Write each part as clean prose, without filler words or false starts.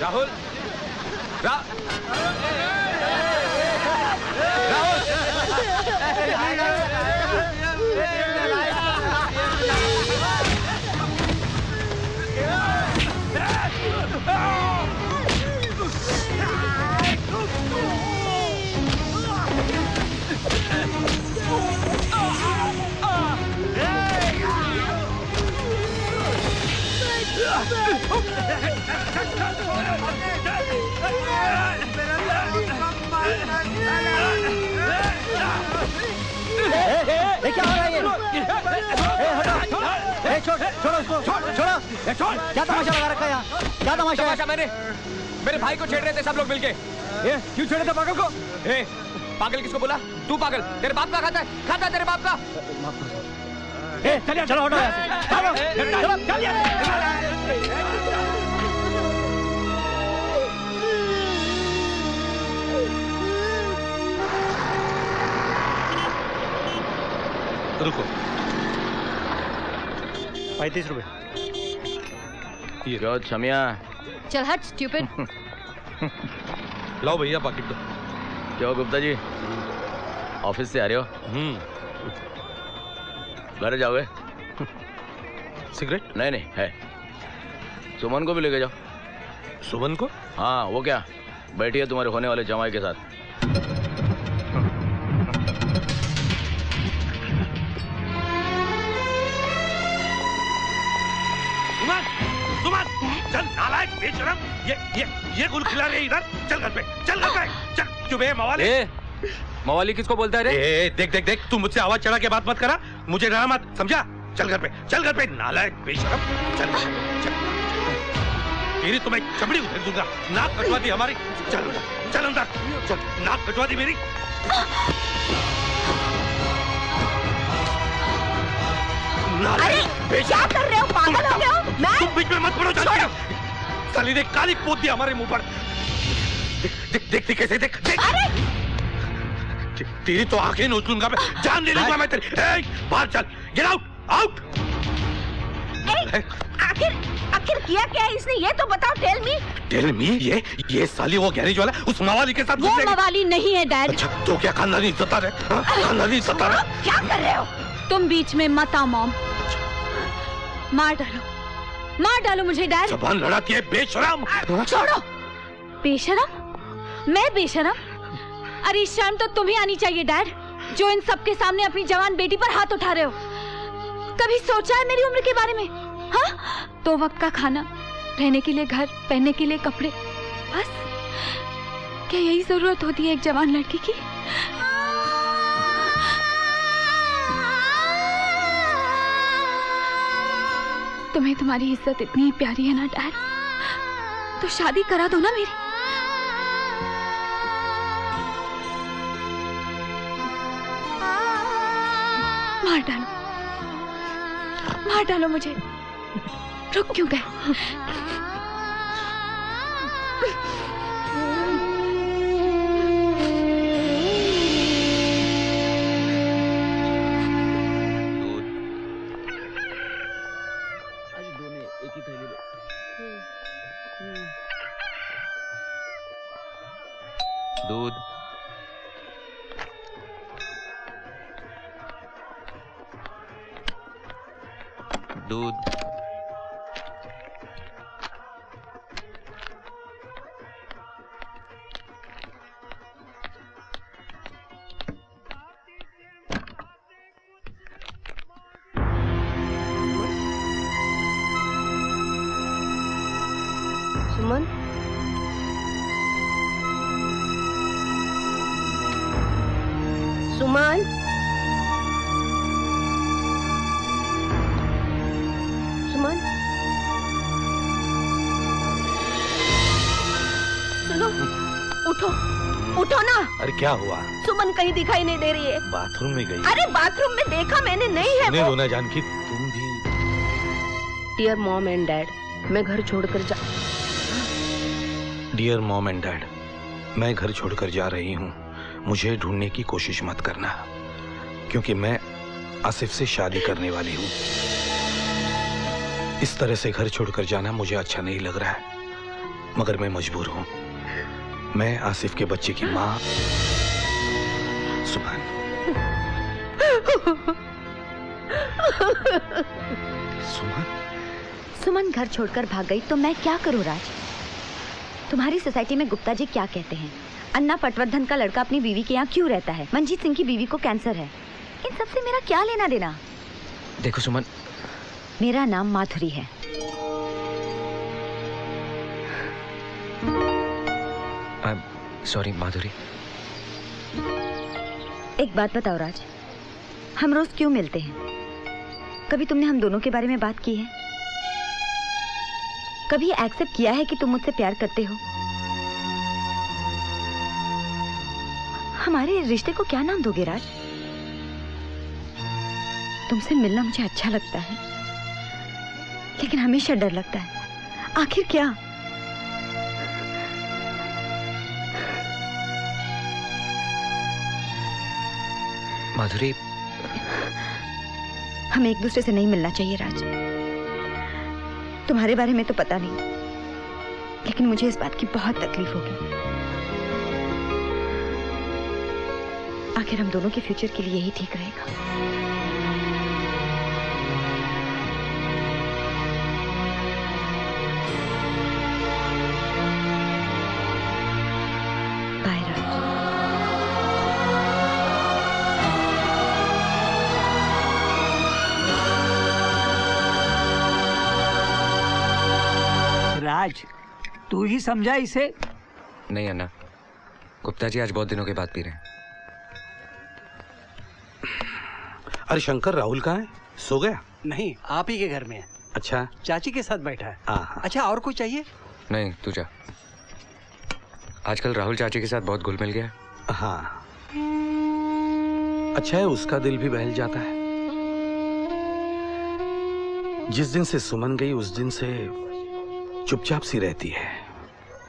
राहुल क्या हो रहा है ये? छोड़ो उसको, छोड़ो। क्या तमाशा लगा रखा है यहाँ? क्या तमाशा है? मेरे भाई को छेड़ रहे थे सब लोग मिलके। क्यों छेड़े थे पागल को? पागल किसको बोला? तू पागल? तेरे बाप का खाता है तेरे बाप का। चलिए चलो, हटो यहाँ से। चलो चलिए। रुको। 35 रुपए। क्यों छमिया? चल हट स्टूपिड। लाओ भैया पाकिट दो। क्यों गुप्ता जी, ऑफिस से आ रहे हो? घर जाओगे? सिगरेट? नहीं है। सुमन को भी लेके जाओ। सुमन को? हाँ, वो क्या बैठी है तुम्हारे होने वाले जमाई के साथ। चल नालायक बेशरम, ये गुल खिला रहे इधर। चल घर पे, चल घर पे, चल। चुप है मवाली। मवाली किसको बोलता है रे? देख तू मुझसे आवाज चढ़ा के बात मत करा, मुझे डरा मत, समझा? चल घर पे नालायक बेशरम। चल तेरी तो मैं चमड़ी उधेड़ दूंगा। नाक कटवा दी हमारी। चल अंदर चल, नाक कटवा दी मेरी। अरे क्या कर रहे हो? पागल हो गए हो? मैं तुम बीच में मत पड़ो। साली ने काली पोत दिया हमारे मुंह पर। देख कैसे देख। अरे तेरी तो आंखें नोच लूंगा मैं, जान ले लूंगा मैं तेरी। बाहर चल, गेट आउट। आखिर किया क्या है इसने? ये तो बताओ। Tell me. ये साली वो गैरेज वाला उस मवाली के साथ वो मवाली नहीं है डैड। अच्छा तो क्या खानदानी इज्जत है? खानदानी इज्जत है। क्या कर रहे हो तुम? बीच में मत आओ मॉम। मार डालो मुझे डैड। जबान लड़ाती है बेशरम। छोड़ो। बेशरम? मैं बेशरम? अरे शर्म तो तुम्हें आनी चाहिए डैड, जो इन सबके सामने अपनी जवान बेटी पर हाथ उठा रहे हो। कभी सोचा है मेरी उम्र के बारे में? हाँ, 2 वक्त का खाना, रहने के लिए घर, पहनने के लिए कपड़े, बस। क्या यही जरूरत होती है एक जवान लड़की की? तुम्हें तुम्हारी इज्जत इतनी प्यारी है ना डैड, तो शादी करा दो ना मेरी। मार डालो मुझे। रुक क्यों गए? दूध। सुमन, सुमन, सुमन, सुनो, उठो ना। अरे क्या हुआ? सुमन कहीं दिखाई नहीं दे रही है। बाथरूम में गई। अरे बाथरूम में देखा मैंने, नहीं है वो। रोना जानकी, तुम भी। डियर मॉम एंड डैड, मैं घर छोड़कर जा। डियर मॉम एंड डैड, मैं घर छोड़कर जा रही हूँ। मुझे ढूंढने की कोशिश मत करना, क्योंकि मैं आसिफ से शादी करने वाली हूँ। इस तरह से घर छोड़कर जाना मुझे अच्छा नहीं लग रहा है। मगर मैं मजबूर हूं। मैं आसिफ के बच्चे की मां सुमन। सुमन सुमन घर छोड़कर भाग गई तो मैं क्या करूं राज? तुम्हारी सोसाइटी में गुप्ता जी क्या कहते हैं? अन्ना पटवर्धन का लड़का अपनी बीवी के यहाँ क्यों रहता है? मंजीत सिंह की बीवी को कैंसर है। इन सबसे मेरा क्या लेना देना? देखो सुमन, मेरा नाम माधुरी है। सॉरी माधुरी। एक बात बताओ राज, हम रोज क्यों मिलते हैं? कभी तुमने हम दोनों के बारे में बात की है? कभी एक्सेप्ट किया है कि तुम मुझसे प्यार करते हो? हमारे रिश्ते को क्या नाम दोगे राज? तुमसे मिलना मुझे अच्छा लगता है, लेकिन हमेशा डर लगता है। आखिर क्या? माधुरी, हमें एक दूसरे से नहीं मिलना चाहिए राज। तुम्हारे बारे में तो पता नहीं, लेकिन मुझे इस बात की बहुत तकलीफ होगी। आखिर हम दोनों के फ्यूचर के लिए यही ठीक रहेगा। बाय राज। राज, तू ही समझा इसे? नहीं अन्ना, गुप्ता जी आज बहुत दिनों के बाद पी रहे हैं। अरे शंकर, राहुल कहाँ है? सो गया? नहीं, आप ही के घर में है। अच्छा, चाची के साथ बैठा है। हाँ। अच्छा, और कुछ चाहिए? नहीं, तू जा। आजकल राहुल चाची के साथ बहुत घुल मिल गया है। हाँ, अच्छा है, उसका दिल भी बहल जाता है। जिस दिन से सुमन गई उस दिन से चुपचाप सी रहती है।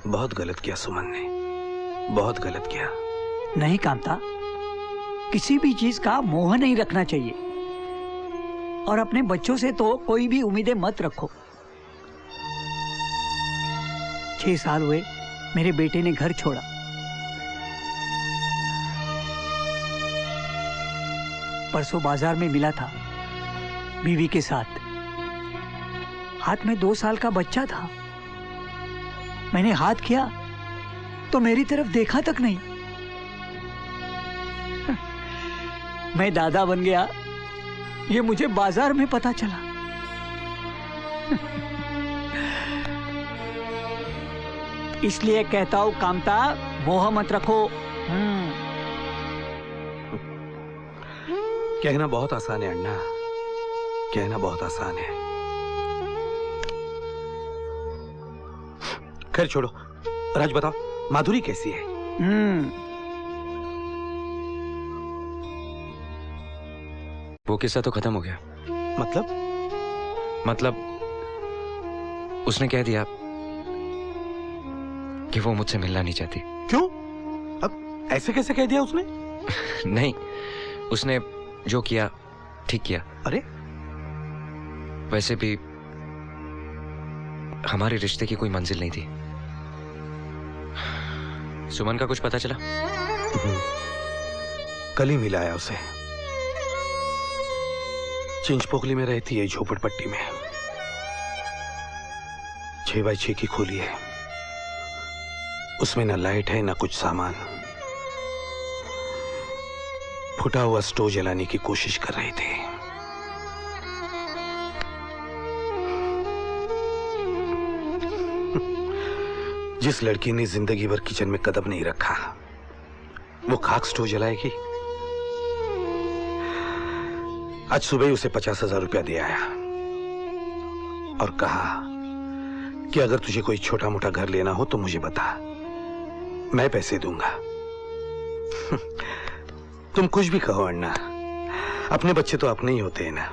बहुत गलत किया सुमन ने, बहुत गलत किया। नहीं कांता, किसी भी चीज का मोह नहीं रखना चाहिए, और अपने बच्चों से तो कोई भी उम्मीदें मत रखो। 6 साल हुए मेरे बेटे ने घर छोड़ा। परसों बाजार में मिला था बीवी के साथ। हाथ में 2 साल का बच्चा था। मैंने हाथ किया तो मेरी तरफ देखा तक नहीं। मैं दादा बन गया, ये मुझे बाजार में पता चला। इसलिए कहता हूं कामता, मोह मत रखो। कहना बहुत आसान है अन्ना, कहना बहुत आसान है। खैर छोड़ो, राज बताओ, माधुरी कैसी है? वो किस्सा तो खत्म हो गया। मतलब उसने कह दिया कि वो मुझसे मिलना नहीं चाहती। क्यों? अब ऐसे कैसे कह दिया उसने? नहीं, उसने जो किया ठीक किया। अरे वैसे भी हमारे रिश्ते की कोई मंजिल नहीं थी। सुमन का कुछ पता चला? कल ही मिलाया उसे। चिंचपोकली में रहती है, झोपड़पट्टी में। 6x6 की खोली है, उसमें ना लाइट है ना कुछ सामान। फुटा हुआ स्टोव जलाने की कोशिश कर रही थी। जिस लड़की ने जिंदगी भर किचन में कदम नहीं रखा, वो खाक स्टोव जलाएगी। आज सुबह ही उसे 50,000 रुपया दे आया और कहा कि अगर तुझे कोई छोटा मोटा घर लेना हो तो मुझे बता, मैं पैसे दूंगा। तुम कुछ भी कहो अन्ना, अपने बच्चे तो अपने ही होते हैं ना।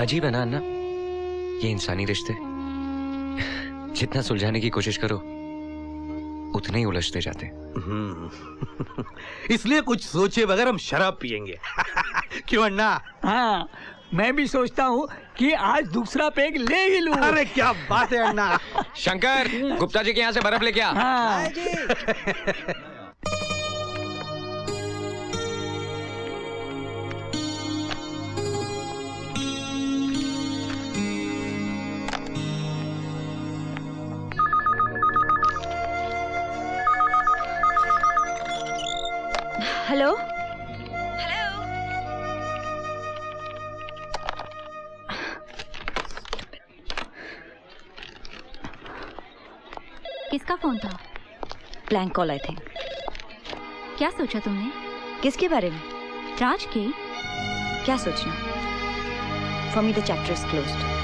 अजीब है ना अन्ना, ये इंसानी रिश्ते जितना सुलझाने की कोशिश करो उतने ही उलझते जाते हैं। इसलिए कुछ सोचे बगैर हम शराब पिएंगे। क्यों अन्ना? हाँ, मैं भी सोचता हूँ कि आज दूसरा पेग ले ही लूं। अरे क्या बात है अन्ना। शंकर, गुप्ता जी के यहाँ से बर्फ लेके आ। हाँ। हेलो। किसका फोन था? Blank call I think. क्या सोचा तुमने? किसके बारे में? राज के? क्या सोचना? For me the chapter is closed.